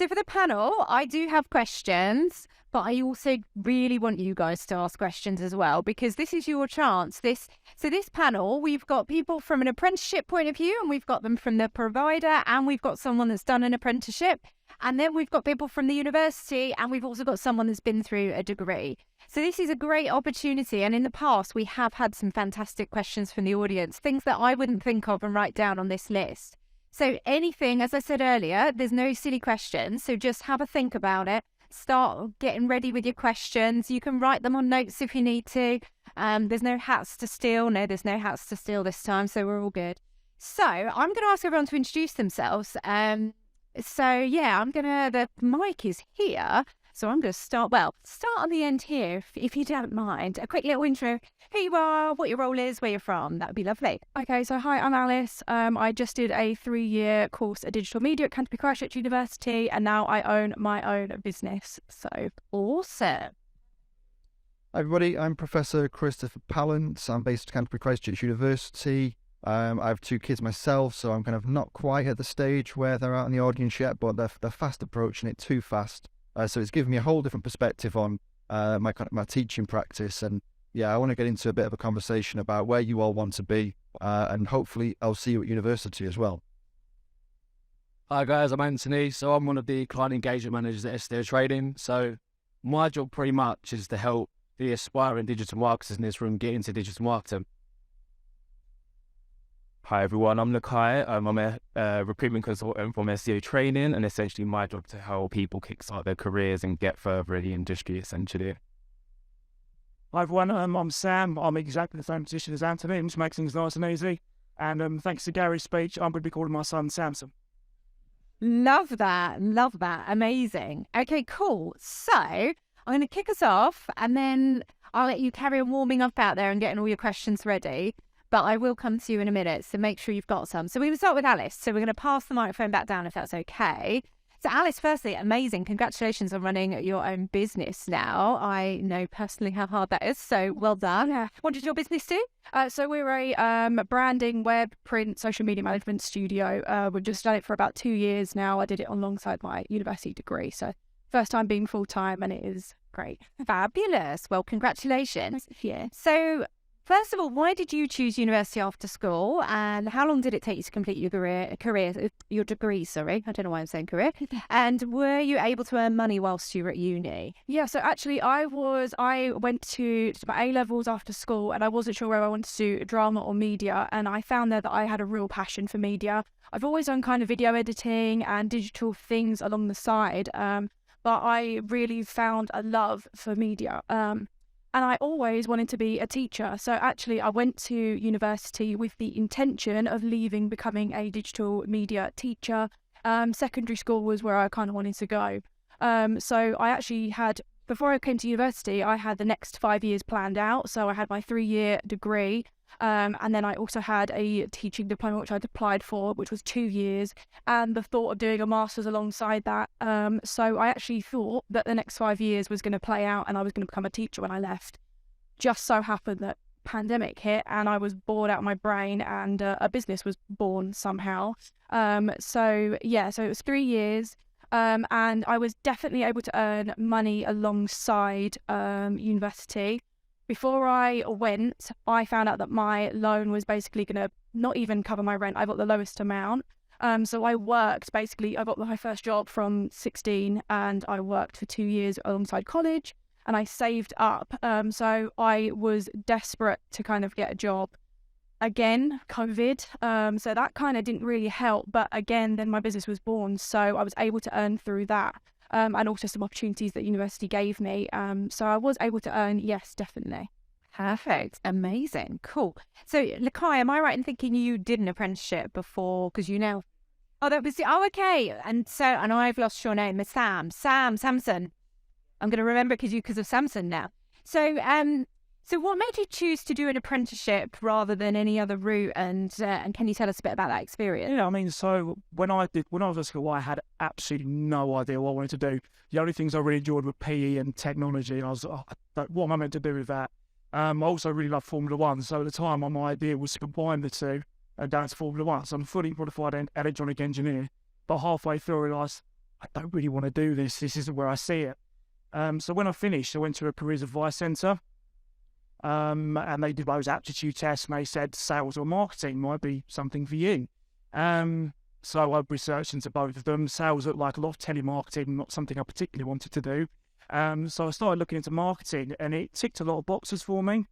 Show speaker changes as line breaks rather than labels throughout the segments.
So for the panel, I do have questions, but I also really want you guys to ask questions as well, because this is your chance. This panel, we've got people from an apprenticeship point of view, and we've got them from the provider, and we've got someone that's done an apprenticeship, and then we've got people from the university, and we've also got someone that's been through a degree. So this is a great opportunity. And in the past, we have had some fantastic questions from the audience, things that I wouldn't think of and write down on this list. So anything, as I said earlier, there's no silly questions. So just have a think about it. Start getting ready with your questions. You can write them on notes if you need to. There's no hats to steal. No, there's no hats to steal this time. So we're all good. So I'm going to ask everyone to introduce themselves. The mic is here. So I'm going to start on the end here, if you don't mind. A quick little intro, who you are, what your role is, where you're from. That would be lovely.
Okay, so hi, I'm Alice. I just did a 3-year course of digital media at Canterbury University, and now I own my own business. So
awesome.
Hi everybody, I'm Professor Christopher Pallant. I'm based at Canterbury Christchurch University. I have 2 kids myself, so I'm kind of not quite at the stage where they're out in the audience yet, but they're fast approaching it, too fast. So it's given me a whole different perspective on my teaching practice, and I want to get into a bit of a conversation about where you all want to be, and hopefully I'll see you at university as well.
Hi guys, I'm Anthony. So I'm one of the client engagement managers at Estio Trading. So my job pretty much is to help the aspiring digital marketers in this room get into digital marketing.
Hi everyone, I'm Nakai. I'm a recruitment consultant from Estio Training, and essentially my job to help people kickstart their careers and get further in the industry essentially.
Hi everyone, I'm Sam. I'm exactly the same position as Anthony, which makes things nice and easy. And thanks to Gary's speech, I'm going to be calling my son Samson.
Love that. Amazing. Okay, cool. So I'm going to kick us off, and then I'll let you carry on warming up out there and getting all your questions ready. But I will come to you in a minute, so make sure you've got some. So we will start with Alice. So we're going to pass the microphone back down if that's okay. So Alice, firstly, amazing. Congratulations on running your own business now. I know personally how hard that is, so well done.
Yeah.
What does your business do?
So we're a branding, web, print, social media management studio. We've just done it for about 2 years now. I did it alongside my university degree. So first time being full-time, and it is great.
Fabulous. Well, congratulations.
Yeah.
So first of all, why did you choose university after school, and how long did it take you to complete your your degree, sorry? I don't know why I'm saying career. And were you able to earn money whilst you were at uni?
Yeah, so actually I went to my A-levels after school, and I wasn't sure whether I wanted to do drama or media, and I found there that I had a real passion for media. I've always done kind of video editing and digital things along the side, but I really found a love for media. And I always wanted to be a teacher. So actually I went to university with the intention of becoming a digital media teacher. Secondary school was where I kind of wanted to go. So I actually before I came to university, I had the next 5 years planned out. So I had my 3-year degree. And then I also had a teaching diploma, which I'd applied for, which was 2 years, and the thought of doing a master's alongside that. So I actually thought that the next 5 years was going to play out and I was going to become a teacher when I left. Just so happened that pandemic hit and I was bored out of my brain, and a business was born somehow. So it was 3 years. And I was definitely able to earn money alongside university. Before I went, I found out that my loan was basically going to not even cover my rent. I got the lowest amount. So I worked, basically, I got my first job from 16 and I worked for 2 years alongside college, and I saved up. So I was desperate to kind of get a job. Again, COVID. So that kind of didn't really help. But again, then my business was born. So I was able to earn through that. And also some opportunities that university gave me. So I was able to earn, yes, definitely.
Perfect. Amazing. Cool. So, Lakai, am I right in thinking you did an apprenticeship before? Because you now... okay. And I've lost your name. It's Samson. I'm going to remember it because of Samson now. So what made you choose to do an apprenticeship rather than any other route? And can you tell us a bit about that experience?
Yeah, I mean, so when I was at school, I had absolutely no idea what I wanted to do. The only things I really enjoyed were PE and technology. And I was what am I meant to do with that? I also really love Formula One. So at the time, my idea was to combine the two and go to Formula One. So I'm a fully qualified electronic engineer. But halfway through, I realised I don't really want to do this. This isn't where I see it. So when I finished, I went to a careers advice centre, and they did those aptitude tests, and they said sales or marketing might be something for you. So I researched into both of them. Sales looked like a lot of telemarketing, not something I particularly wanted to do. So I started looking into marketing, and it ticked a lot of boxes for me.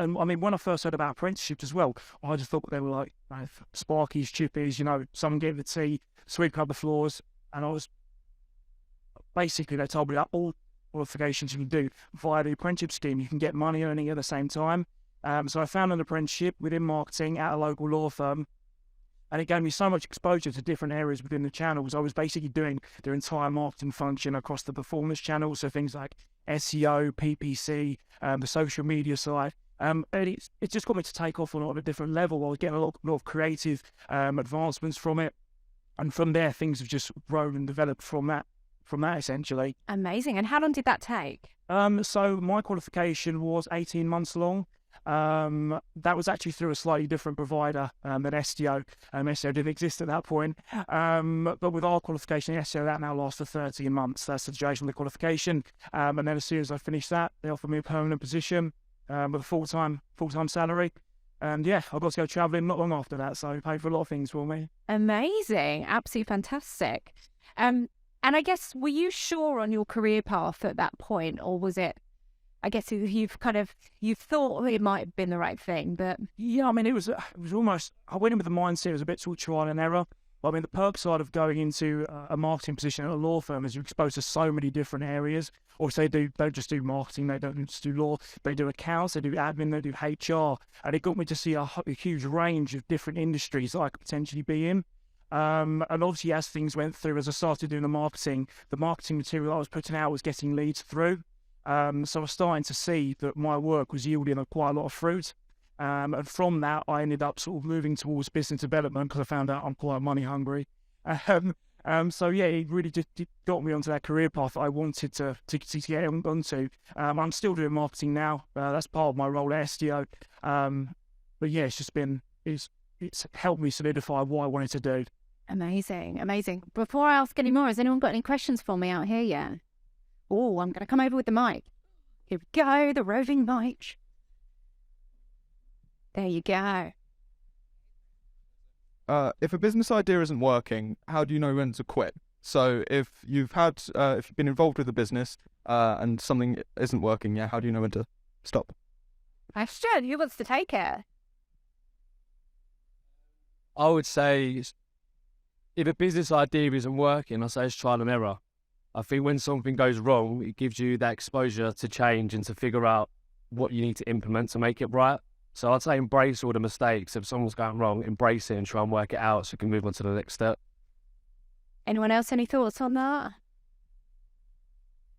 And I mean, when I first heard about apprenticeships as well, I just thought they were like Sparkies, Chippies, someone getting the tea, sweep up the floors. And I was basically, they told me that all qualifications you can do via the apprenticeship scheme, you can get money earning at the same time. So I found an apprenticeship within marketing at a local law firm. And it gave me so much exposure to different areas within the channels. I was basically doing their entire marketing function across the performance channels. So things like SEO, PPC, the social media side. And it just got me to take off on a different level. I was getting a lot of creative advancements from it. And from there, things have just grown and developed from that essentially.
Amazing. And how long did that take?
So my qualification was 18 months long. That was actually through a slightly different provider than Estio. Estio didn't exist at that point. But with our qualification, Estio, that now lasts for 13 months. That's the duration of the qualification. And then as soon as I finished that, they offered me a permanent position with a full-time salary. And yeah, I got to go travelling not long after that, so paid for a lot of things for me. Amazing.
Absolutely fantastic. And I guess, were you sure on your career path at that point, or was it, I guess you thought it might have been the right thing, but...
Yeah, I mean, it was almost, I went in with the mindset, it was a bit sort of trial and error. But I mean, the perk side of going into a marketing position at a law firm is you're exposed to so many different areas. Or they don't just do marketing, they don't just do law, they do accounts, they do admin, they do HR. And it got me to see a huge range of different industries that I could potentially be in. And obviously, as things went through, as I started doing the marketing material I was putting out was getting leads through. So I was starting to see that my work was yielding quite a lot of fruit. And from that, I ended up sort of moving towards business development because I found out I'm quite money hungry. So yeah, it really just got me onto that career path that I wanted to get onto. I'm still doing marketing now. That's part of my role at Estio. But yeah, it's helped me solidify what I wanted to do.
Amazing. Before I ask any more, has anyone got any questions for me out here yet? Oh, I'm going to come over with the mic. Here we go, the roving mic. There you go.
If a business idea isn't working, how do you know when to quit? So if you've been involved with a business and something isn't working, how do you know when to stop?
Question, who wants to take it?
I would say if a business idea isn't working, I say it's trial and error. I think when something goes wrong, it gives you that exposure to change and to figure out what you need to implement to make it right. So I'd say embrace all the mistakes. If something's going wrong, embrace it and try and work it out so you can move on to the next step.
Anyone else, any thoughts on that?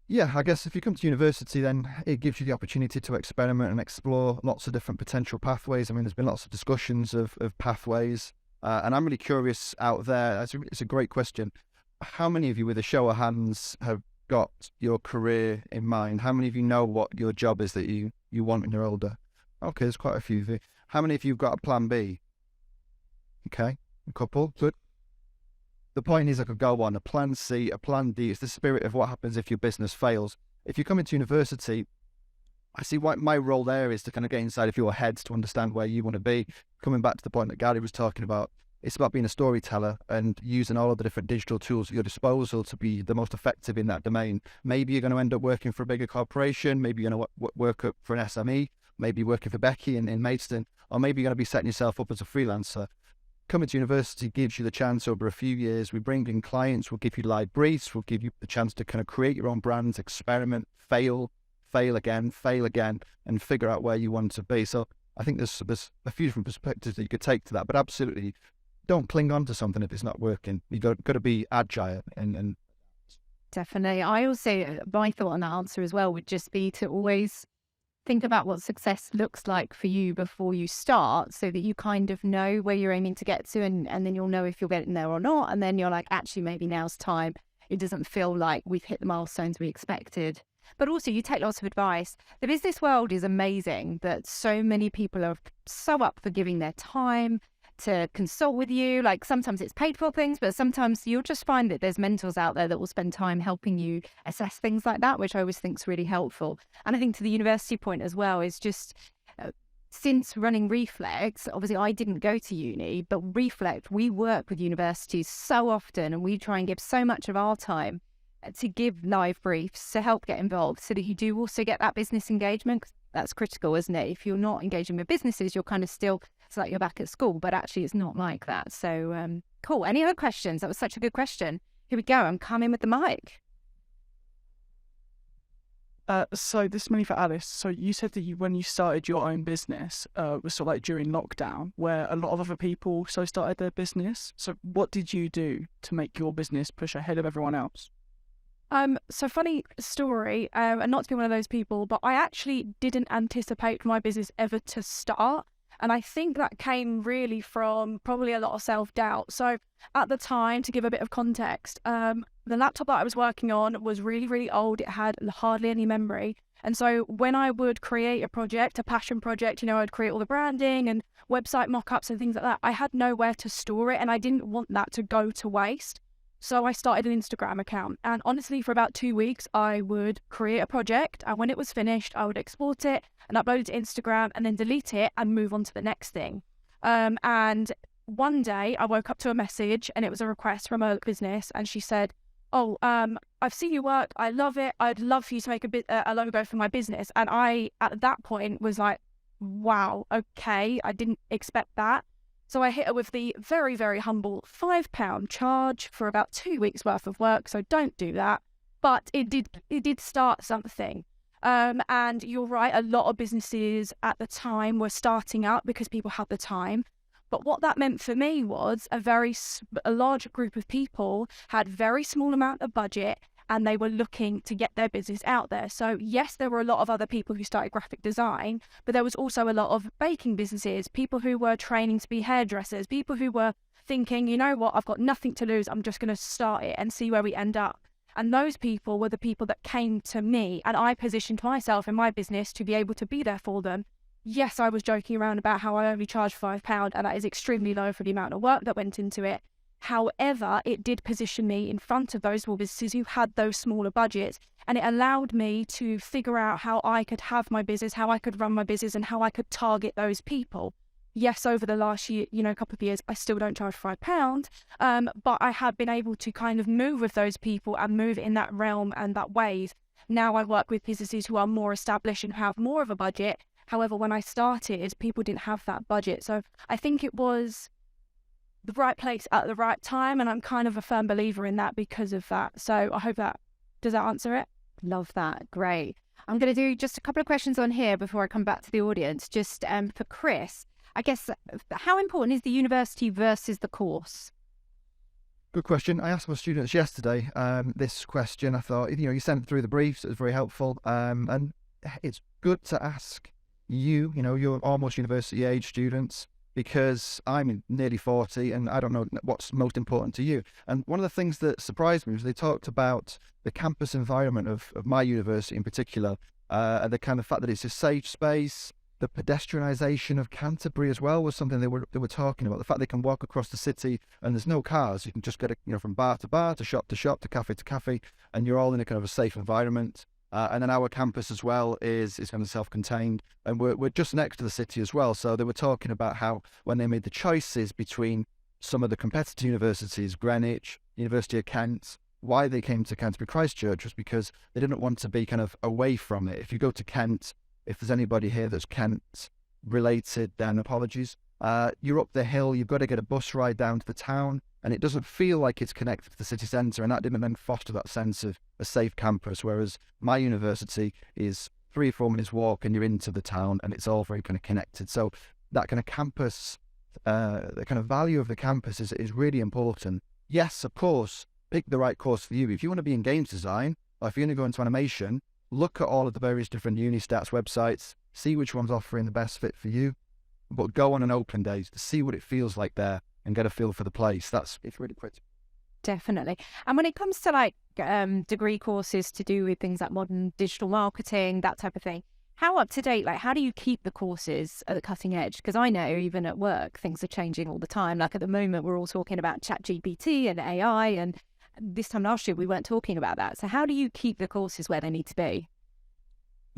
Yeah, I guess if you come to university, then it gives you the opportunity to experiment and explore lots of different potential pathways. I mean, there's been lots of discussions of pathways, and I'm really curious out there. It's a great question. How many of you, with a show of hands, have got your career in mind? How many of you know what your job is that you want when you're older? Okay, there's quite a few of you. How many of you have got a plan B? Okay, a couple, good. The point is, I could go on, a plan C, a plan D. It's the spirit of what happens if your business fails. If you come into university, I see what my role there is to kind of get inside of your heads to understand where you want to be. Coming back to the point that Gary was talking about, it's about being a storyteller and using all of the different digital tools at your disposal to be the most effective in that domain. Maybe you're going to end up working for a bigger corporation. Maybe you're going to work for an SME. Maybe working for Becky in Maidstone. Or maybe you're going to be setting yourself up as a freelancer. Coming to university gives you the chance over a few years. We bring in clients. We'll give you live briefs. We'll give you the chance to kind of create your own brands, experiment, fail again, and figure out where you want to be. So I think there's a few different perspectives that you could take to that. But absolutely, don't cling on to something if it's not working. You've got to be agile and
Definitely. I also, my thought on that answer as well would just be to always think about what success looks like for you before you start, so that you kind of know where you're aiming to get to, and then you'll know if you're getting there or not. And then you're like, actually, maybe now's time. It doesn't feel like we've hit the milestones we expected. But also, you take lots of advice. The business world is amazing that so many people are so up for giving their time, to consult with you. Like sometimes it's paid for things, but sometimes you'll just find that there's mentors out there that will spend time helping you assess things like that, which I always think is really helpful. And I think to the university point as well is just since running Reflect, obviously I didn't go to uni, but Reflect, we work with universities so often and we try and give so much of our time to give live briefs to help get involved so that you do also get that business engagement. That's critical, isn't it? If you're not engaging with businesses, you're kind of still, it's like you're back at school, but actually it's not like that. So cool. Any other questions? That was such a good question. Here we go. I'm coming with the mic.
So this is mainly for Alice. So you said that when you started your own business, was sort of like during lockdown, where a lot of other people started their business. So what did you do to make your business push ahead of everyone else?
So funny story, and not to be one of those people, but I actually didn't anticipate my business ever to start. And I think that came really from probably a lot of self-doubt. So at the time, to give a bit of context, the laptop that I was working on was really, really old. It had hardly any memory. And so when I would create a project, a passion project, I'd create all the branding and website mock-ups and things like that, I had nowhere to store it and I didn't want that to go to waste. So I started an Instagram account, and honestly, for about 2 weeks, I would create a project, and when it was finished, I would export it and upload it to Instagram and then delete it and move on to the next thing. And one day I woke up to a message and it was a request from a business, and she said, I've seen your work. I love it. I'd love for you to make a logo for my business. And I, at that point, was like, wow, okay, I didn't expect that. So I hit her with the very, very humble £5 charge for about 2 weeks worth of work. So don't do that. But it did start something. And you're right, a lot of businesses at the time were starting up because people had the time. But what that meant for me was a large group of people had very small amount of budget and they were looking to get their business out there. So yes, there were a lot of other people who started graphic design, but there was also a lot of baking businesses, people who were training to be hairdressers, people who were thinking, you know what, I've got nothing to lose, I'm just going to start it and see where we end up. And those people were the people that came to me, and I positioned myself in my business to be able to be there for them. Yes, I was joking around about how I only charged £5, and that is extremely low for the amount of work that went into it. However, it did position me in front of those small businesses who had those smaller budgets, and it allowed me to figure out how I could have my business, how I could run my business, and how I could target those people. Yes, over the last year, couple of years, I still don't charge £5, but I have been able to kind of move with those people and move in that realm and that wave. Now I work with businesses who are more established and have more of a budget. However, when I started, people didn't have that budget. So I think it was the right place at the right time, and I'm kind of a firm believer in that because of that. So I hope does that answer it?
Love that. Great. I'm going to do just a couple of questions on here before I come back to the audience. Just for Chris, I guess, how important is the university versus the course?
Good question. I asked my students yesterday this question. I thought, you sent through the briefs. It was very helpful. And it's good to ask you're almost university age students, because I'm nearly 40 and I don't know what's most important to you. And one of the things that surprised me was they talked about the campus environment of my university in particular, and the kind of fact that it's a safe space. The pedestrianisation of Canterbury as well was something they were talking about. The fact they can walk across the city and there's no cars. You can just get from bar to bar, to shop to cafe, and you're all in a kind of a safe environment. And then our campus as well is kind of self-contained, and we're just next to the city as well. So they were talking about how when they made the choices between some of the competitor universities, Greenwich, University of Kent, why they came to Canterbury Christchurch was because they didn't want to be kind of away from it. If you go to Kent, if there's anybody here that's Kent related, then apologies. You're up the hill, you've got to get a bus ride down to the town, and it doesn't feel like it's connected to the city centre, and that didn't then foster that sense of a safe campus, whereas my university is 3 or 4 minutes walk and you're into the town, and it's all very kind of connected. So that kind of campus, the kind of value of the campus is really important. Yes, of course, pick the right course for you. If you want to be in games design, or if you're going to go into animation, look at all of the various different Unistats websites, see which one's offering the best fit for you, but go on an open day to see what it feels like there and get a feel for the place. It's really critical.
Definitely. And when it comes to degree courses to do with things like modern digital marketing, that type of thing, how up to date, like how do you keep the courses at the cutting edge? Because I know even at work, things are changing all the time. Like at the moment, we're all talking about ChatGPT and AI, and this time last year, we weren't talking about that. So how do you keep the courses where they need to be?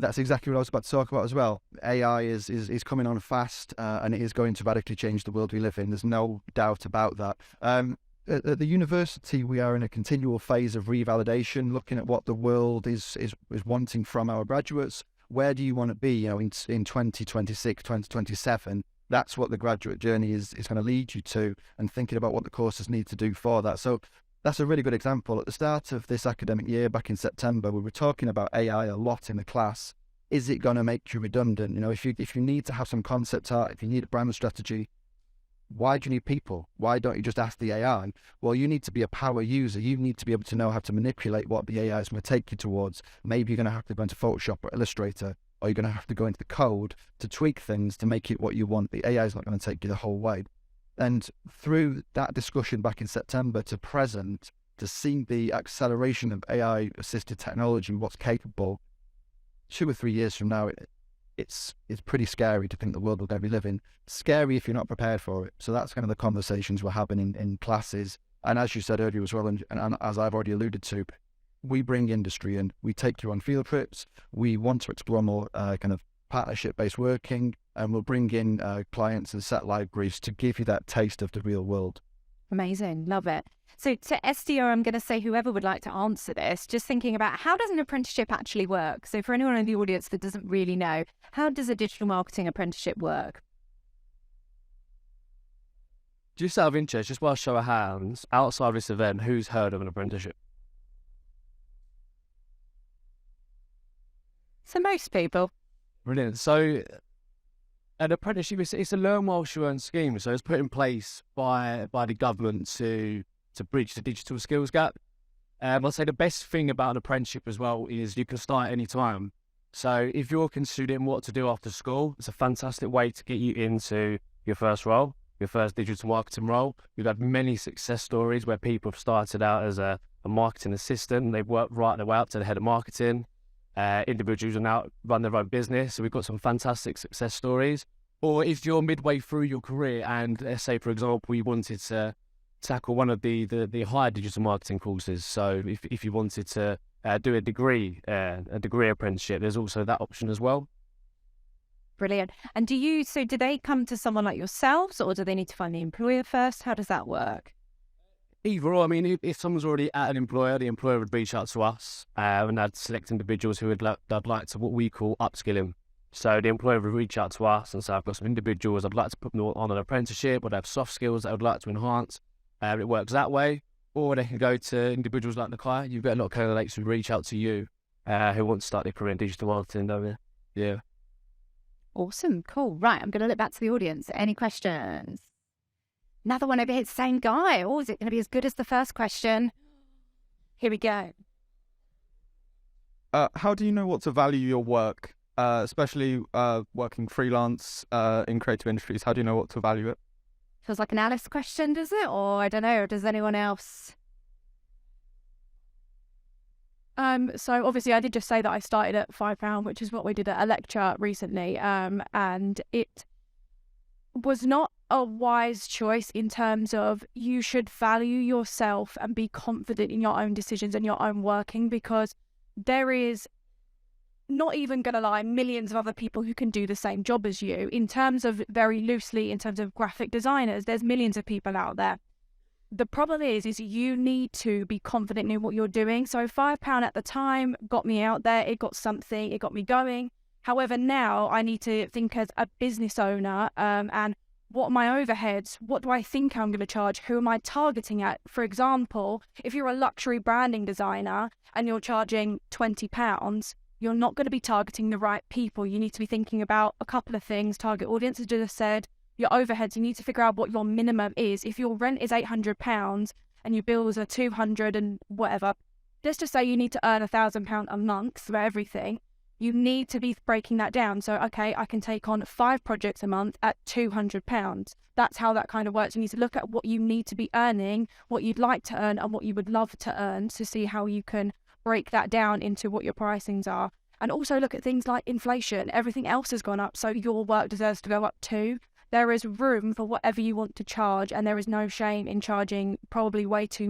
That's exactly what I was about to talk about as well. AI is coming on fast, and it is going to radically change the world we live in. There's no doubt about that. At the university, we are in a continual phase of revalidation, looking at what the world is wanting from our graduates. Where do you want to be, in 2026, 2027? That's what the graduate journey is going to lead you to, and thinking about what the courses need to do for that. So that's a really good example. At the start of this academic year, back in September, we were talking about AI a lot in the class. Is it going to make you redundant? If you need to have some concept art, if you need a brand strategy, why do you need people? Why don't you just ask the AI? Well, you need to be a power user. You need to be able to know how to manipulate what the AI is going to take you towards. Maybe you're going to have to go into Photoshop or Illustrator, or you're going to have to go into the code to tweak things to make it what you want. The AI is not going to take you the whole way. And through that discussion back in September to present, to see the acceleration of AI-assisted technology, what's capable, 2 or 3 years from now, it's pretty scary to think the world we're going to be living. Scary if you're not prepared for it. So that's kind of the conversations we're having in classes. And as you said earlier as well, and as I've already alluded to, we bring industry in. We take you on field trips. We want to explore more kind of partnership-based working, and we'll bring in clients and set live briefs to give you that taste of the real world.
Amazing. Love it. So to Estio, I'm going to say whoever would like to answer this, just thinking about how does an apprenticeship actually work? So for anyone in the audience that doesn't really know, how does a digital marketing apprenticeship work?
Just out of interest, just by a show of hands, outside of this event, who's heard of an apprenticeship?
So most people.
Brilliant. So an apprenticeship, it's a learn whilst you earn scheme. So it's put in place by the government to bridge the digital skills gap. I'd say the best thing about an apprenticeship as well is you can start any time. So if you're considering what to do after school, it's a fantastic way to get you into your first role, your first digital marketing role. We've had many success stories where people have started out as a marketing assistant, and they've worked right their way up to the head of marketing. Individuals are now run their own business. So we've got some fantastic success stories. Or if you're midway through your career and let's say, for example, you wanted to tackle one of the higher digital marketing courses. So if you wanted to do a degree apprenticeship, there's also that option as well.
Brilliant. And do they come to someone like yourselves, or do they need to find the employer first? How does that work?
Either or. I mean, if someone's already at an employer, the employer would reach out to us and I'd select individuals who would like to what we call upskilling. So the employer would reach out to us and say, I've got some individuals I'd like to put them on an apprenticeship, or they have soft skills that I would like to enhance. It works that way. Or they can go to individuals like Nakai. You've got a lot of candidates who reach out to you who want to start their career in digital marketing, don't you? Yeah.
Awesome. Cool. Right. I'm going to look back to the audience. Any questions? Another one over here, same guy. Oh, is it going to be as good as the first question? Here we go.
How do you know what to value your work, especially working freelance in creative industries? How do you know what to value it?
Feels like an Alice question, does it? Or I don't know, does anyone else?
So obviously I did just say that I started at £5, which is what we did at a lecture recently. And it was not a wise choice in terms of you should value yourself and be confident in your own decisions and your own working, because there is, not even going to lie, millions of other people who can do the same job as you. In terms of, very loosely, in terms of graphic designers, there's millions of people out there. The problem is you need to be confident in what you're doing. So £5 at the time got me out there. It got me going. However, now I need to think as a business owner and what are my overheads? What do I think I'm going to charge? Who am I targeting at? For example, if you're a luxury branding designer and you're charging £20, you're not going to be targeting the right people. You need to be thinking about a couple of things. Target audience, as I just said. Your overheads, you need to figure out what your minimum is. If your rent is £800 and your bills are 200 and whatever, let's just say you need to earn £1,000 a month for everything. You need to be breaking that down. So, okay, I can take on 5 projects a month at £200. That's how that kind of works. You need to look at what you need to be earning, what you'd like to earn and what you would love to earn, to see how you can break that down into what your pricings are. And also look at things like inflation. Everything else has gone up, so your work deserves to go up too. There is room for whatever you want to charge, and there is no shame in charging probably way too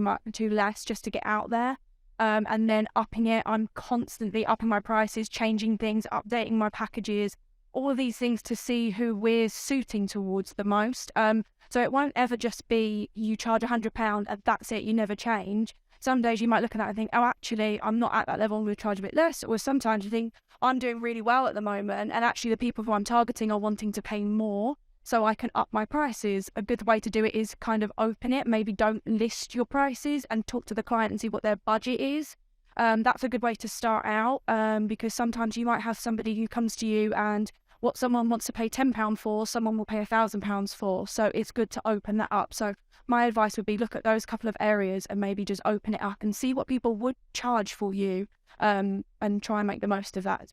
less just to get out there. And then upping it. I'm constantly upping my prices, changing things, updating my packages, all of these things to see who we're suiting towards the most. So it won't ever just be you charge £100 and that's it, you never change. Some days you might look at that and think, oh, actually, I'm not at that level, I'm going to charge a bit less. Or sometimes you think, I'm doing really well at the moment, and actually the people who I'm targeting are wanting to pay more, so I can up my prices. A good way to do it is kind of open it. Maybe don't list your prices and talk to the client and see what their budget is. That's a good way to start out, because sometimes you might have somebody who comes to you and what someone wants to pay £10 for, someone will pay £1,000 for. So it's good to open that up. So my advice would be look at those couple of areas and maybe just open it up and see what people would charge for you, and try and make the most of that.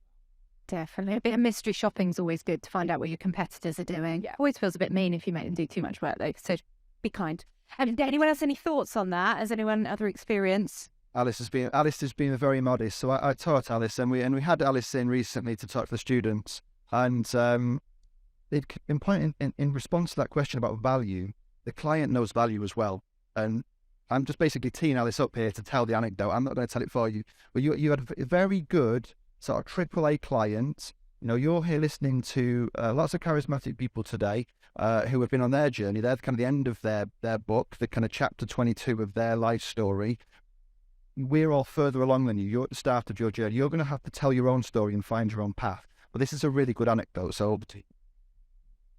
Definitely. A bit of mystery shopping is always good to find out what your competitors are doing.
Yeah.
Always feels a bit mean if you make them do too much work, though. So be kind. Anyone else any thoughts on that? Has anyone other experience?
Alice has been very modest. So I taught Alice, and we had Alice in recently to talk to the students. And in response to that question about value, the client knows value as well. And I'm just basically teeing Alice up here to tell the anecdote. I'm not going to tell it for you. But you had a very good sort of AAA client. You know, you're here listening to lots of charismatic people today who have been on their journey. They're kind of the end of their book, the kind of chapter 22 of their life story. We're all further along than you. You're at the start of your journey. You're going to have to tell your own story and find your own path. But this is a really good anecdote, so over to you.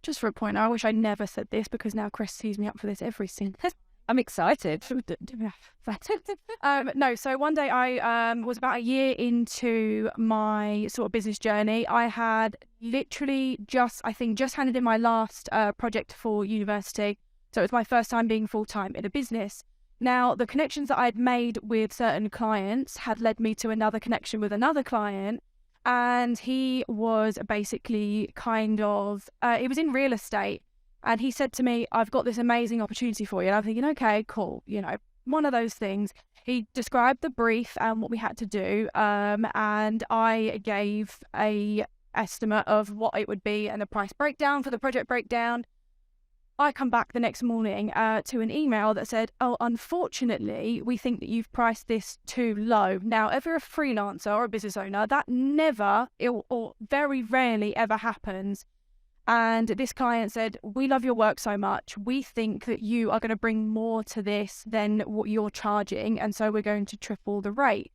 Just for a point, I wish I never said this because now Chris tees me up for this every single time.
I'm excited.
No, so one day I was about a year into my sort of business journey. I had literally just handed in my last project for university. So it was my first time being full-time in a business. Now, the connections that I'd made with certain clients had led me to another connection with another client. And he was basically he was in real estate. And he said to me, I've got this amazing opportunity for you. And I'm thinking, okay, cool. You know, one of those things. He described the brief and what we had to do. And I gave a estimate of what it would be and a price breakdown for the project breakdown. I come back the next morning to an email that said, oh, unfortunately, we think that you've priced this too low. Now, if you're a freelancer or a business owner, that never or very rarely ever happens. And this client said, we love your work so much. We think that you are going to bring more to this than what you're charging. And so we're going to triple the rate.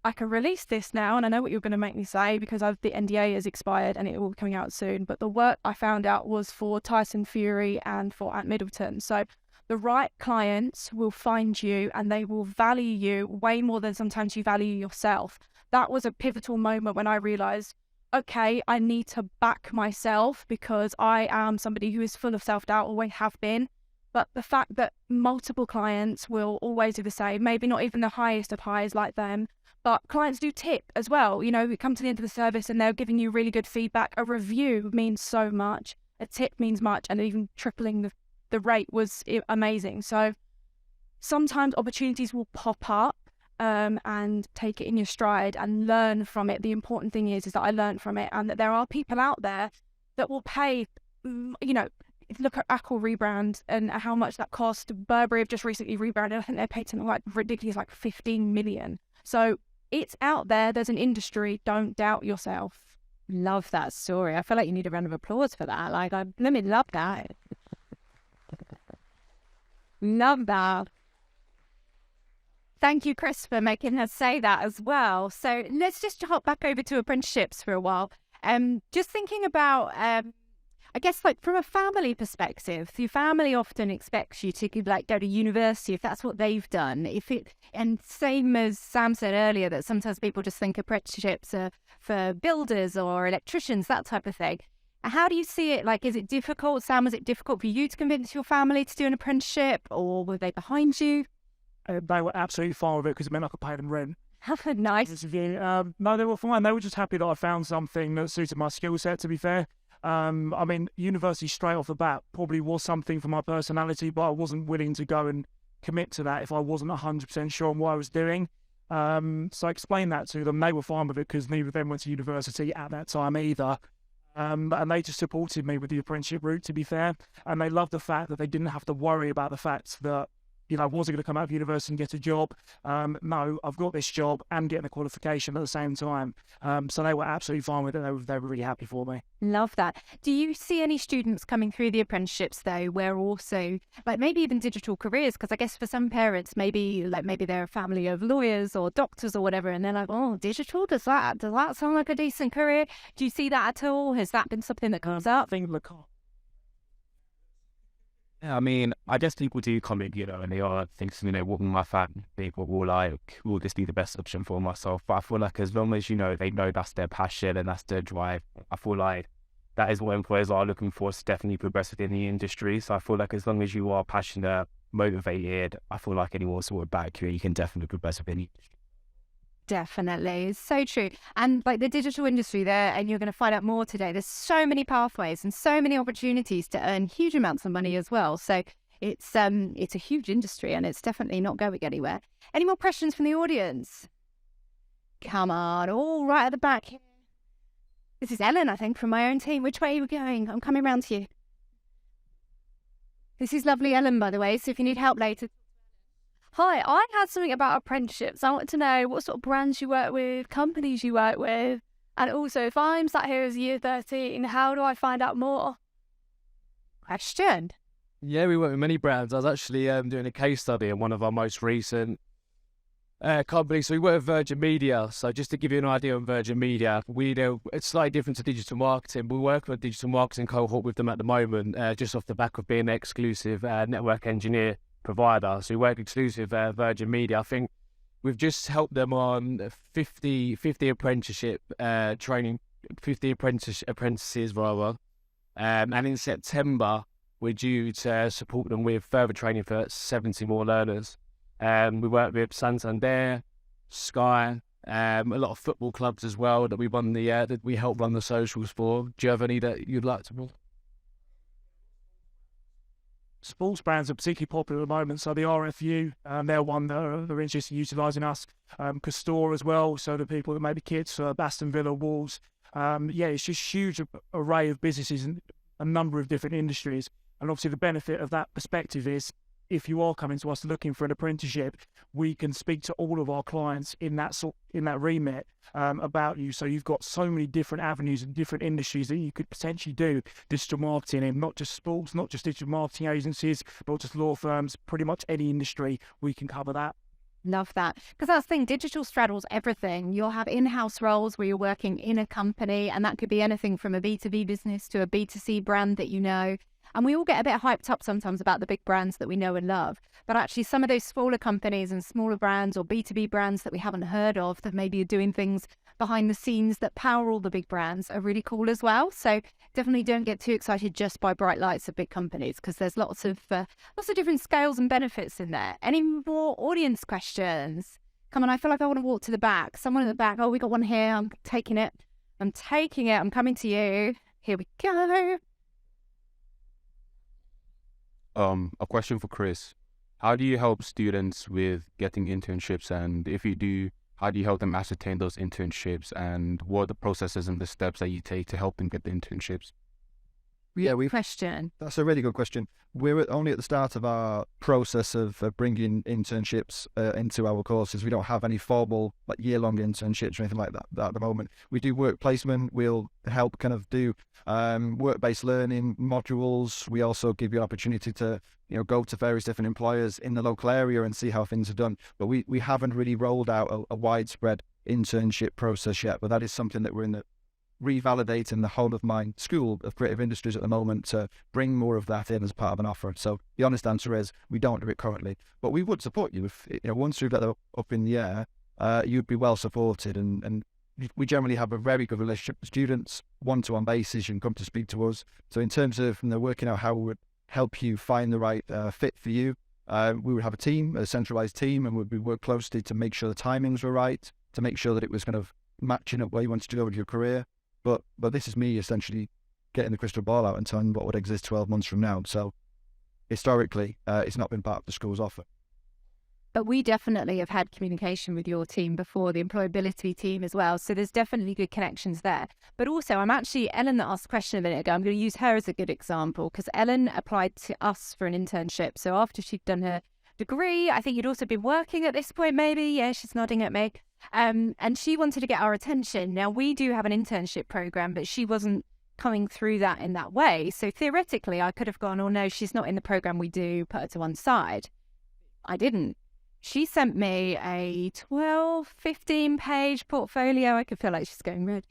I can release this now, and I know what you're going to make me say because the NDA has expired and it will be coming out soon. But the work I found out was for Tyson Fury and for Ant Middleton. So the right clients will find you and they will value you way more than sometimes you value yourself. That was a pivotal moment when I realised, okay, I need to back myself because I am somebody who is full of self-doubt, always have been. But the fact that multiple clients will always do the same, maybe not even the highest of highs like them, but clients do tip as well. You know, we come to the end of the service and they're giving you really good feedback. A review means so much. A tip means much. And even tripling the rate was amazing. So sometimes opportunities will pop up and take it in your stride and learn from it. The important thing is that I learned from it and that there are people out there that will pay, you know, look at Ackle rebrand and how much that cost. Burberry have just recently rebranded. I think they paid something like ridiculous, like 15 million. So it's out there. There's an industry. Don't doubt yourself.
Love that story. I feel like you need a round of applause for that. Like, love that. Love that. Thank you, Chris, for making us say that as well. So let's just hop back over to apprenticeships for a while. Just thinking about, I guess, like from a family perspective, your family often expects you to go to university if that's what they've done. And same as Sam said earlier, that sometimes people just think apprenticeships are for builders or electricians, that type of thing. How do you see it? Like, is it difficult? Sam, was it difficult for you to convince your family to do an apprenticeship, or were they behind you?
They were absolutely fine with it because it meant I could pay them rent.
Nice.
No, they were fine. They were just happy that I found something that suited my skill set, to be fair. I mean, university straight off the bat probably was something for my personality, but I wasn't willing to go and commit to that if I wasn't 100% sure on what I was doing. So I explained that to them. They were fine with it because neither of them went to university at that time either. And they just supported me with the apprenticeship route, to be fair. And they loved the fact that they didn't have to worry about the fact that, was I going to come out of university and get a job? No, I've got this job and getting the qualification at the same time. So they were absolutely fine with it. They were really happy for me.
Love that. Do you see any students coming through the apprenticeships though, where also like maybe even digital careers? Because I guess for some parents, maybe they're a family of lawyers or doctors or whatever, and they're like, oh, digital, does that sound like a decent career? Do you see that at all? Has that been something that comes up?
Yeah, I mean, I guess people do come in, and they are thinking, what my family people will this be the best option for myself? But I feel like as long as, they know that's their passion and that's their drive, I feel like that is what employers are looking for, to definitely progress within the industry. So I feel like as long as you are passionate, motivated, I feel like anyone sort of back you can definitely progress within the industry.
Definitely. It's so true. And like the digital industry there, and you're going to find out more today, there's so many pathways and so many opportunities to earn huge amounts of money as well. So it's a huge industry and it's definitely not going anywhere. Any more questions from the audience? Come on, all right at the back here. This is Ellen, I think, from my own team. Which way are you going? I'm coming round to you. This is lovely Ellen, by the way, so if you need help later.
Hi, I had something about apprenticeships. I want to know what sort of brands you work with, companies you work with, and also if I'm sat here as year 13, how do I find out more?
Question.
Yeah, we work with many brands. I was actually doing a case study in one of our most recent companies. So we work with Virgin Media. So just to give you an idea on Virgin Media, it's slightly different to digital marketing. We work with a digital marketing cohort with them at the moment, just off the back of being an exclusive network engineer provider. So we work exclusive Virgin Media. I think we've just helped them on 50 apprenticeship training, 50 apprentices rather. And in September, we're due to support them with further training for 70 more learners. We work with Santander, Sky, a lot of football clubs as well that we help run the socials for. Do you have any that you'd like to?
Sports brands are particularly popular at the moment, so the RFU, they're one that they're interested in utilising us. Castore as well, so the people that make the kits for Aston Villa, Wolves. It's just huge array of businesses and a number of different industries. And obviously the benefit of that perspective is if you are coming to us looking for an apprenticeship, we can speak to all of our clients in that remit about you. So you've got so many different avenues and different industries that you could potentially do digital marketing in, not just sports, not just digital marketing agencies, not just law firms, pretty much any industry, we can cover that.
Love that. Because that's the thing, digital straddles everything. You'll have in-house roles where you're working in a company, and that could be anything from a B2B business to a B2C brand that you know. And we all get a bit hyped up sometimes about the big brands that we know and love. But actually some of those smaller companies and smaller brands or B2B brands that we haven't heard of that maybe are doing things behind the scenes that power all the big brands are really cool as well. So definitely don't get too excited just by bright lights of big companies, because there's lots of different scales and benefits in there. Any more audience questions? Come on, I feel like I want to walk to the back. Someone in the back. Oh, we got one here. I'm taking it. I'm coming to you. Here we go.
A question for Chris. How do you help students with getting internships? And if you do, how do you help them ascertain those internships? And what are the processes and the steps that you take to help them get the internships?
Yeah,
Question.
That's a really good question. We're only at the start of our process of bringing internships into our courses. We don't have any formal year-long internships or anything like that at the moment. We do work placement. We'll help kind of do work-based learning modules. We also give you an opportunity to go to various different employers in the local area and see how things are done. But we haven't really rolled out a widespread internship process yet. But that is something that we're in the revalidating the whole of my school of creative industries at the moment to bring more of that in as part of an offer. So the honest answer is we don't do it currently, but we would support you if once you've got that up in the air, you'd be well supported. And we generally have a very good relationship with students, one-to-one basis. You can come to speak to us. So in terms of working out how we would help you find the right fit for you, we would have a team, a centralized team, and we'd work closely to make sure the timings were right, to make sure that it was kind of matching up where you wanted to go with your career. But this is me essentially getting the crystal ball out and telling what would exist 12 months from now. So historically, it's not been part of the school's offer.
But we definitely have had communication with your team before, the employability team as well. So there's definitely good connections there. But also, Ellen that asked a question a minute ago, I'm going to use her as a good example because Ellen applied to us for an internship. So after she'd done her degree, I think you'd also been working at this point, maybe. Yeah, she's nodding at me. And she wanted to get our attention. Now, we do have an internship program, but she wasn't coming through that in that way. So theoretically, I could have gone, oh no, she's not in the program we do, put her to one side. I didn't. She sent me a 12, 15-page portfolio. I could feel like she's going red.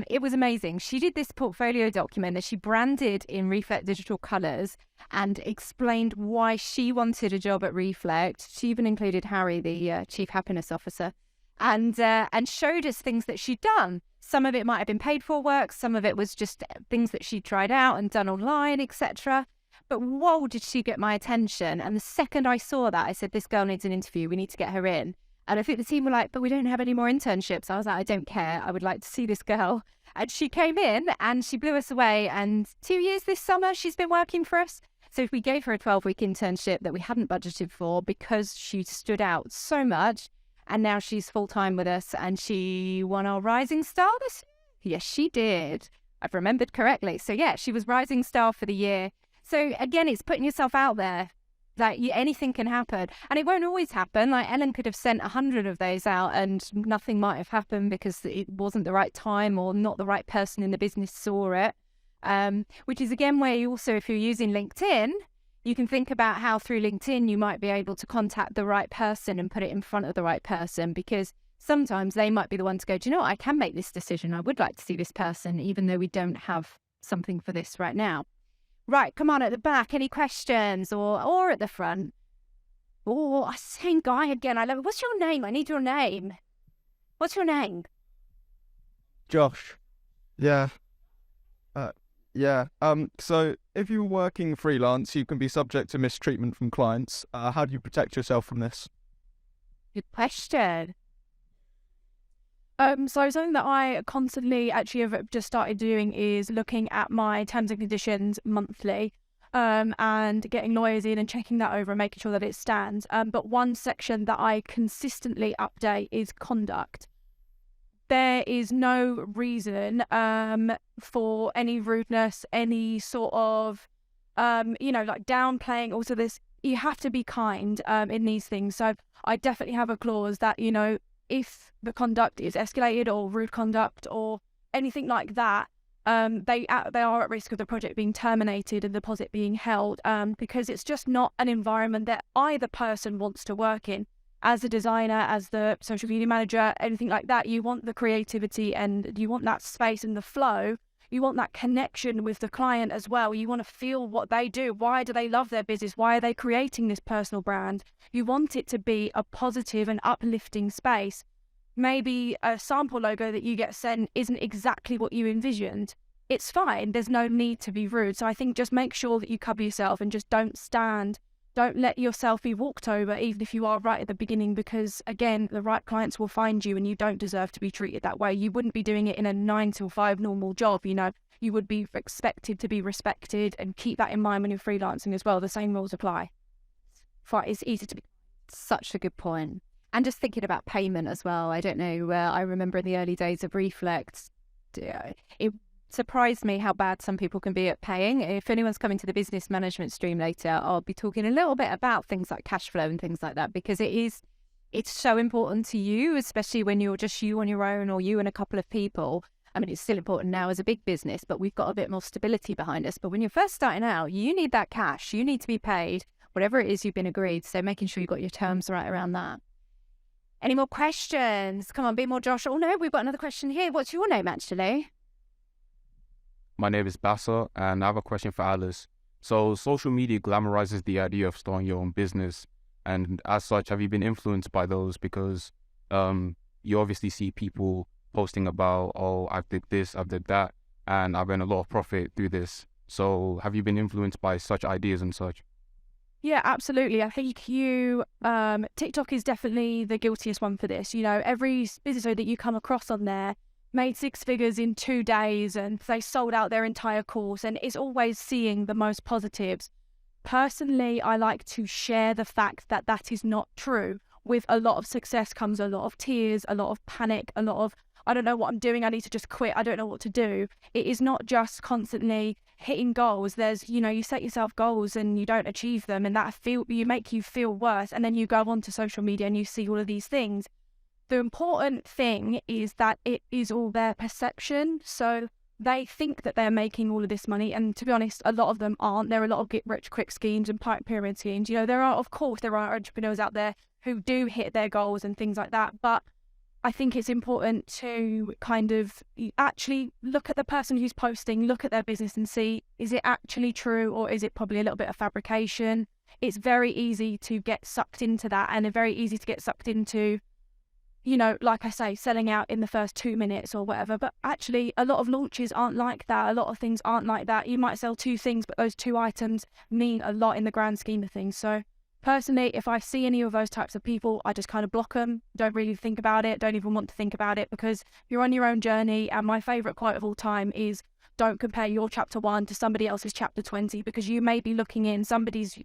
It was amazing. She did this portfolio document that she branded in Reflect Digital colours and explained why she wanted a job at Reflect. She even included Harry, the Chief Happiness Officer, and showed us things that she'd done. Some of it might have been paid for work. Some of it was just things that she tried out and done online, etc. But whoa, did she get my attention. And the second I saw that, I said, this girl needs an interview. We need to get her in. And I think the team were like, but we don't have any more internships. I was like, I don't care. I would like to see this girl. And she came in and she blew us away. And 2 years this summer, she's been working for us. So we gave her a 12-week internship that we hadn't budgeted for because she stood out so much. And now she's full-time with us and she won our Rising Star this year. Yes, she did. I've remembered correctly. So yeah, she was Rising Star for the year. So again, it's putting yourself out there. Like anything can happen. And it won't always happen. Like Ellen could have sent 100 of those out and nothing might have happened because it wasn't the right time or not the right person in the business saw it. Which is again where you also, if you're using LinkedIn, you can think about how through LinkedIn you might be able to contact the right person and put it in front of the right person, because sometimes they might be the one to go, do you know what, I can make this decision. I would like to see this person, even though we don't have something for this right now. Right, come on at the back. Any questions or at the front? Oh, same guy again. I love it. What's your name? I need your name. What's your name?
Josh.
Yeah.
Yeah. So if you're working freelance, you can be subject to mistreatment from clients. How do you protect yourself from this?
Good question.
So something that I constantly actually have just started doing is looking at my terms and conditions monthly, and getting lawyers in and checking that over and making sure that it stands. But one section that I consistently update is conduct. There is no reason for any rudeness, any sort of, like downplaying. Also, you have to be kind in these things. So I definitely have a clause that, if the conduct is escalated or rude conduct or anything like that, they are at risk of the project being terminated and the deposit being held, because it's just not an environment that either person wants to work in. As a designer, as the social media manager, anything like that, you want the creativity and you want that space and the flow. You want that connection with the client as well. You want to feel what they do. Why do they love their business? Why are they creating this personal brand? You want it to be a positive and uplifting space. Maybe a sample logo that you get sent isn't exactly what you envisioned. It's fine. There's no need to be rude. So I think just make sure that you cover yourself and just don't let yourself be walked over, even if you are right at the beginning, because again, the right clients will find you and you don't deserve to be treated that way. You wouldn't be doing it in a 9 to 5 normal job, you would be expected to be respected, and keep that in mind when you're freelancing as well. The same rules apply. It's easy to be.
Such a good point. And just thinking about payment as well. I don't know, I remember in the early days of Reflect, it surprised me how bad some people can be at paying. If anyone's coming to the business management stream later, I'll be talking a little bit about things like cash flow and things like that, because it's so important to you, especially when you're just you on your own or you and a couple of people. I mean, it's still important now as a big business, but we've got a bit more stability behind us. But when you're first starting out, you need that cash. You need to be paid, whatever it is you've been agreed. So making sure you've got your terms right around that. Any more questions? Come on, be more Josh. Oh no, we've got another question here. What's your name actually?
My name is Bassa, and I have a question for Alice. So social media glamorizes the idea of starting your own business, and as such, have you been influenced by those? Because you obviously see people posting about, oh, I did this, I did that, and I've earned a lot of profit through this. So have you been influenced by such ideas and such?
Yeah, absolutely. I think TikTok is definitely the guiltiest one for this. Every business owner that you come across on there made 6 figures in 2 days and they sold out their entire course, and it's always seeing the most positives. Personally, I like to share the fact that that is not true. with a lot of success comes a lot of tears, a lot of panic, a lot of, I don't know what I'm doing, I need to just quit, I don't know what to do. It is not just constantly hitting goals. There's, you set yourself goals and you don't achieve them, and that make you feel worse, and then you go onto social media and you see all of these things. The important thing is that it is all their perception. So they think that they're making all of this money, and to be honest, a lot of them aren't. There are a lot of get-rich-quick schemes and pyramid schemes. There are entrepreneurs out there who do hit their goals and things like that, but I think it's important to kind of actually look at the person who's posting, look at their business and see, is it actually true, or is it probably a little bit of fabrication? It's very easy to get sucked into that, and very easy to get sucked into, like I say, selling out in the first 2 minutes or whatever. But actually, a lot of launches aren't like that. A lot of things aren't like that. You might sell 2 things, but those 2 items mean a lot in the grand scheme of things. So personally, if I see any of those types of people, I just kind of block them. Don't really think about it. Don't even want to think about it, because you're on your own journey. And my favourite quote of all time is, don't compare your chapter 1 to somebody else's chapter 20, because you may be looking in somebody's,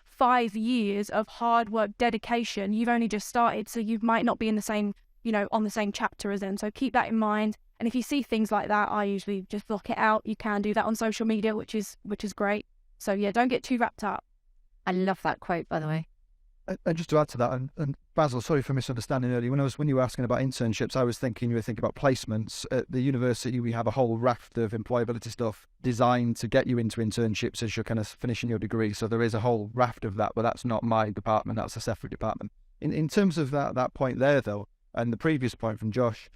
5 years of hard work, dedication. You've only just started, so you might not be in the same, on the same chapter as them. So keep that in mind. And if you see things like that, I usually just block it out. You can do that on social media, which is great. So yeah, don't get too wrapped up.
I love that quote, by the way.
And just to add to that, and Basil, sorry for misunderstanding earlier. When you were asking about internships, I was thinking you were thinking about placements. At the university, we have a whole raft of employability stuff designed to get you into internships as you're kind of finishing your degree. So there is a whole raft of that, but that's not my department. That's a separate department. In terms of that point there, though, and the previous point from Josh,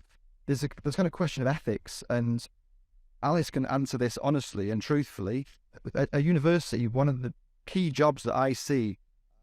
there's kind of question of ethics, and Alice can answer this honestly and truthfully. At a university, one of the key jobs that I see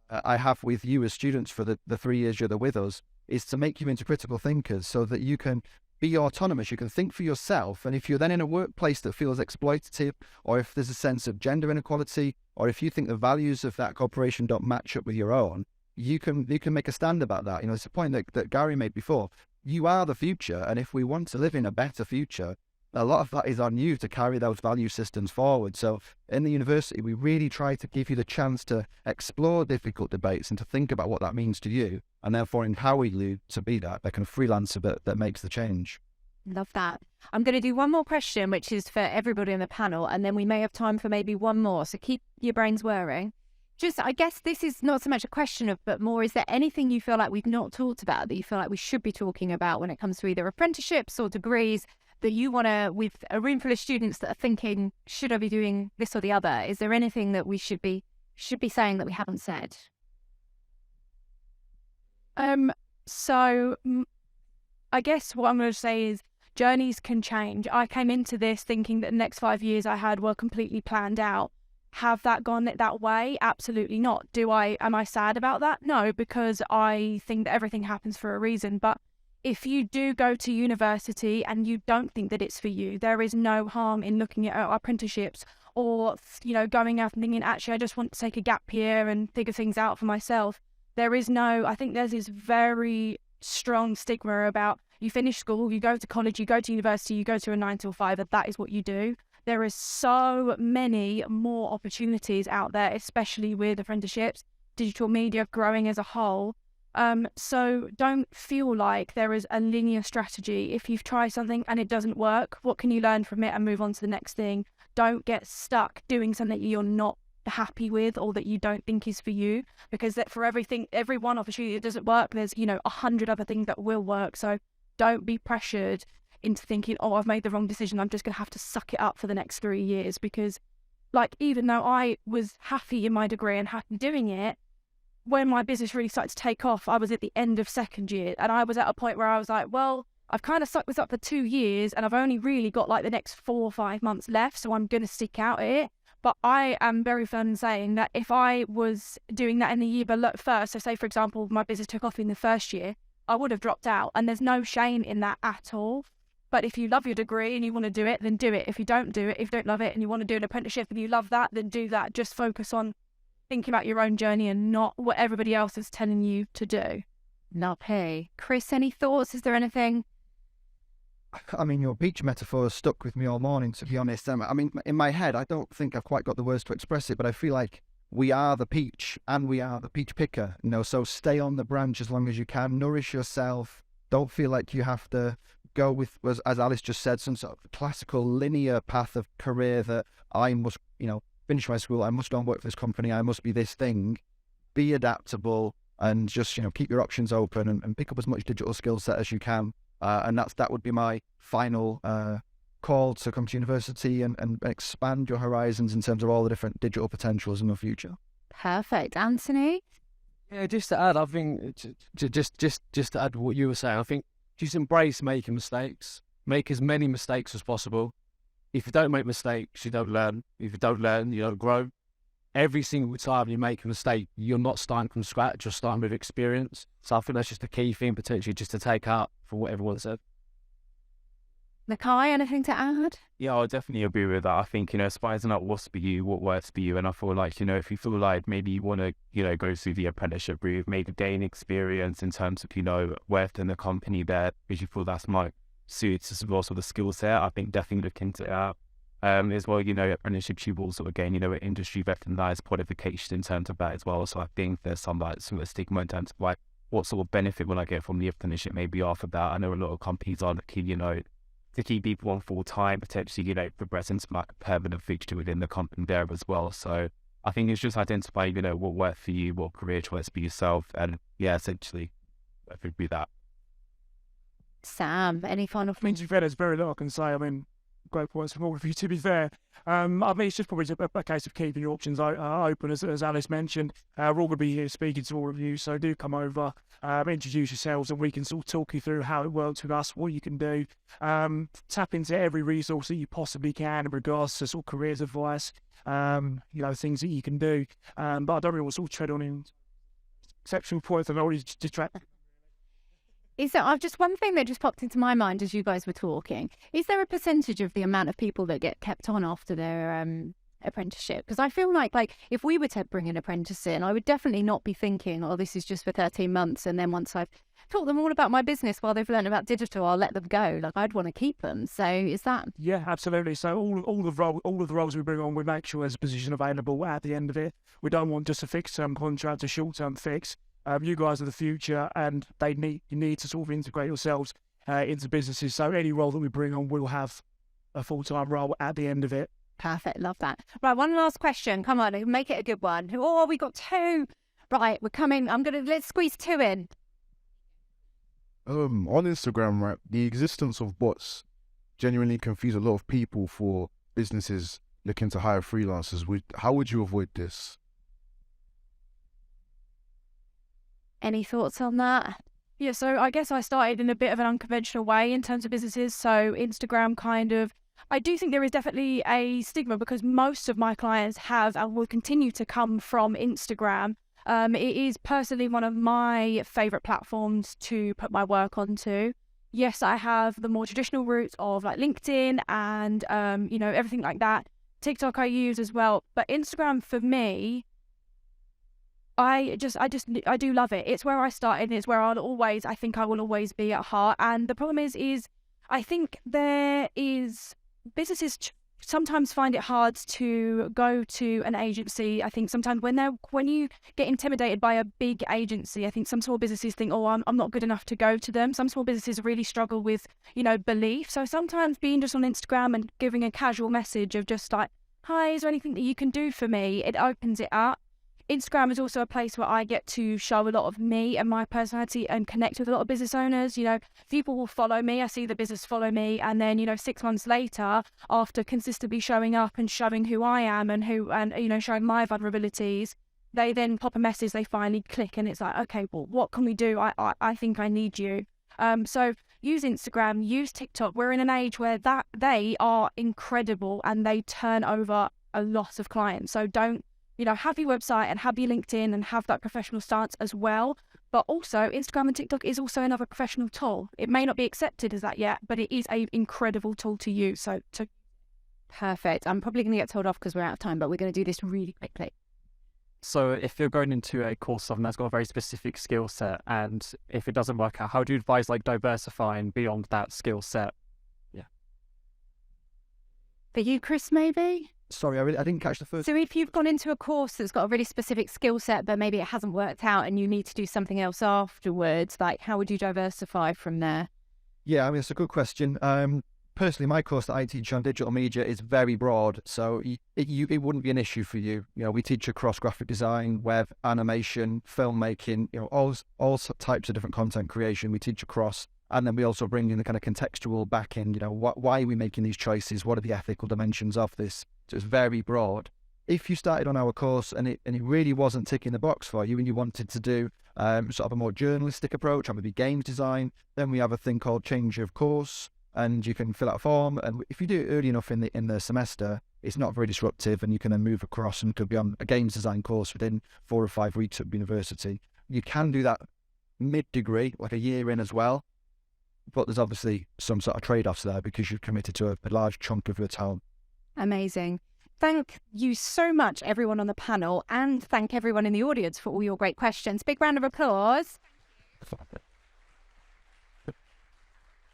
I have with you as students for the 3 years you're there with us is to make you into critical thinkers, so that you can be autonomous, you can think for yourself. And if you're then in a workplace that feels exploitative, or if there's a sense of gender inequality, or if you think the values of that corporation don't match up with your own, you can make a stand about that. It's a point that Gary made before. You are the future, and if we want to live in a better future, a lot of that is on you to carry those value systems forward. So in the university, we really try to give you the chance to explore difficult debates and to think about what that means to you, and therefore empower you to be that kind of freelancer that makes the change.
Love that. I'm going to do one more question, which is for everybody on the panel, and then we may have time for maybe one more. So keep your brains whirring. I guess this is not so much a question but more, is there anything you feel like we've not talked about that you feel like we should be talking about when it comes to either apprenticeships or degrees, that you want to, with a room full of students that are thinking, should I be doing this or the other? Is there anything that we should be saying that we haven't said?
So I guess what I'm going to say is journeys can change. I came into this thinking that the next 5 years I had were completely planned out. Have that gone that way? Absolutely not. Am I sad about that? No, because I think that everything happens for a reason. But if you do go to university and you don't think that it's for you, there is no harm in looking at apprenticeships, or, going out and thinking, actually, I just want to take a gap year and figure things out for myself. I think there's this very strong stigma about, you finish school, you go to college, you go to university, you go to a 9 till 5, and that is what you do. There is so many more opportunities out there, especially with apprenticeships, digital media growing as a whole. So don't feel like there is a linear strategy. If you've tried something and it doesn't work, what can you learn from it and move on to the next thing? Don't get stuck doing something you're not happy with or that you don't think is for you, because that for every one opportunity that doesn't work, there's 100 other things that will work. So don't be pressured into thinking, oh, I've made the wrong decision, I'm just going to have to suck it up for the next 3 years. Because even though I was happy in my degree and happy doing it, when my business really started to take off, I was at the end of second year, and I was at a point where I was like, well, I've kind of sucked this up for 2 years and I've only really got the next 4 or 5 months left, so I'm going to stick out it. But I am very firm in saying that if I was doing that in the year first, so say, for example, my business took off in the first year, I would have dropped out, and there's no shame in that at all. But if you love your degree and you want to do it, then do it. If you don't do it, if you don't love it and you want to do an apprenticeship and you love that, then do that. Just focus on thinking about your own journey and not what everybody else is telling you to do.
Lovely. Chris, any thoughts? Is there anything?
I mean, your beach metaphor has stuck with me all morning, to be honest. I mean, in my head, I don't think I've quite got the words to express it, but I feel like we are the peach and we are the peach picker, so stay on the branch as long as you can, nourish yourself. Don't feel like you have to go with, as Alice just said, some sort of classical linear path of career that I must, finish my school, I must go and work for this company, I must be this thing. Be adaptable and just, keep your options open and pick up as much digital skill set as you can. And that would be my final call to come to university and expand your horizons in terms of all the different digital potentials in the future.
Perfect. Anthony?
Yeah, just to add, I think, just to add what you were saying, I think just embrace making mistakes. Make as many mistakes as possible. If you don't make mistakes, you don't learn. If you don't learn, you don't grow. Every single time you make a mistake, you're not starting from scratch, you're starting with experience. So I think that's just a key thing, potentially, just to take out for what everyone said.
Nakai, anything to add?
Yeah, I definitely agree with that. I think, spicing out what's for you, what works for you. And I feel like, if you feel like maybe you want to, go through the apprenticeship route, maybe gain experience in terms of, work in the company there, because you feel that's my suits as well, so the skill set, I think definitely look into that. As well, apprenticeships, you also again, an industry recognized qualification in terms of that as well. So I think there's some sort of stigma in terms of what sort of benefit will I get from the apprenticeship maybe after that. I know a lot of companies are looking, to keep people on full time, potentially, progress into a permanent fixture within the company there as well. So I think it's just identifying, what works for you, what career choice for yourself, and essentially, I think be that.
Sam, any final
I mean, to be fair, there's very little I can say. Great points from all of you, to be fair. It's just probably a case of keeping your options open, as Alice mentioned. We're all going to be here speaking to all of you, so do come over, introduce yourselves, and we can sort of talk you through how it works with us, what you can do. Tap into every resource that you possibly can in regards to sort of careers advice, things that you can do. But I don't really want to sort of tread on in exceptional points and already distract.
Is there just one thing that just popped into my mind as you guys were talking? Is there a percentage of the amount of people that get kept on after their apprenticeship? Because I feel like if we were to bring an apprentice in, I would definitely not be thinking, oh, this is just for 13 months, and then once I've taught them all about my business while they've learned about digital, I'll let them go. I'd want to keep them. So is that?
Yeah, absolutely. So all of the roles we bring on, we make sure there's a position available at the end of it. We don't want just a fixed term contract, a short term fix. You guys are the future, and you need to sort of integrate yourselves into businesses. So any role that we bring on will have a full-time role at the end of it.
Perfect. Love that. Right, one last question. Come on, make it a good one. Oh, we got two. Right, we're coming. Let's squeeze two in.
On Instagram, right, the existence of bots genuinely confuse a lot of people for businesses looking to hire freelancers. How would you avoid this?
Any thoughts on that?
Yeah, so I guess I started in a bit of an unconventional way in terms of businesses. So Instagram I do think there is definitely a stigma because most of my clients have and will continue to come from Instagram. It is personally one of my favourite platforms to put my work onto. Yes, I have the more traditional routes of LinkedIn and, everything like that. TikTok I use as well. But Instagram for me, I do love it. It's where I started. It's where I think I will always be at heart. And the problem is I think businesses sometimes find it hard to go to an agency. I think sometimes when you get intimidated by a big agency, I think some small businesses think, oh, I'm not good enough to go to them. Some small businesses really struggle with, belief. So sometimes being just on Instagram and giving a casual message of just hi, is there anything that you can do for me? It opens it up. Instagram is also a place where I get to show a lot of me and my personality and connect with a lot of business owners. People will follow me. I see the business follow me. And then, 6 months later, after consistently showing up and showing who I am and showing my vulnerabilities, they then pop a message, they finally click and it's okay, well, what can we do? I think I need you. So use Instagram, use TikTok. We're in an age where they are incredible and they turn over a lot of clients. So don't, have your website and have your LinkedIn and have that professional stance as well. But also, Instagram and TikTok is also another professional tool. It may not be accepted as that yet, but it is an incredible tool to use.
Perfect. I'm probably going to get told off because we're out of time, but we're going to do this really quickly.
So if you're going into a course something that's got a very specific skill set, and if it doesn't work out, how do you advise diversifying beyond that skill set? Yeah.
For you, Chris, maybe?
Sorry, I didn't catch the first.
So if you've gone into a course that's got a really specific skill set, but maybe it hasn't worked out and you need to do something else afterwards, like how would you diversify from there?
Yeah, I mean, it's a good question. Personally, my course that I teach on digital media is very broad, so it wouldn't be an issue for you. You know, we teach across graphic design, web, animation, filmmaking, you know, all types of different content creation we teach across. And then we also bring in the kind of contextual back end, you know, why are we making these choices? What are the ethical dimensions of this? So it's very broad. If you started on our course and it really wasn't ticking the box for you and you wanted to do sort of a more journalistic approach, or maybe games design, then we have a thing called change of course, and you can fill out a form. And if you do it early enough in the semester, it's not very disruptive, and you can then move across and could be on a games design course within 4 or 5 weeks at university. You can do that mid-degree, like a year in as well. But there's obviously some sort of trade-offs there because you've committed to a large chunk of your time.
Amazing. Thank you so much, everyone on the panel, and thank everyone in the audience for all your great questions. Big round of applause.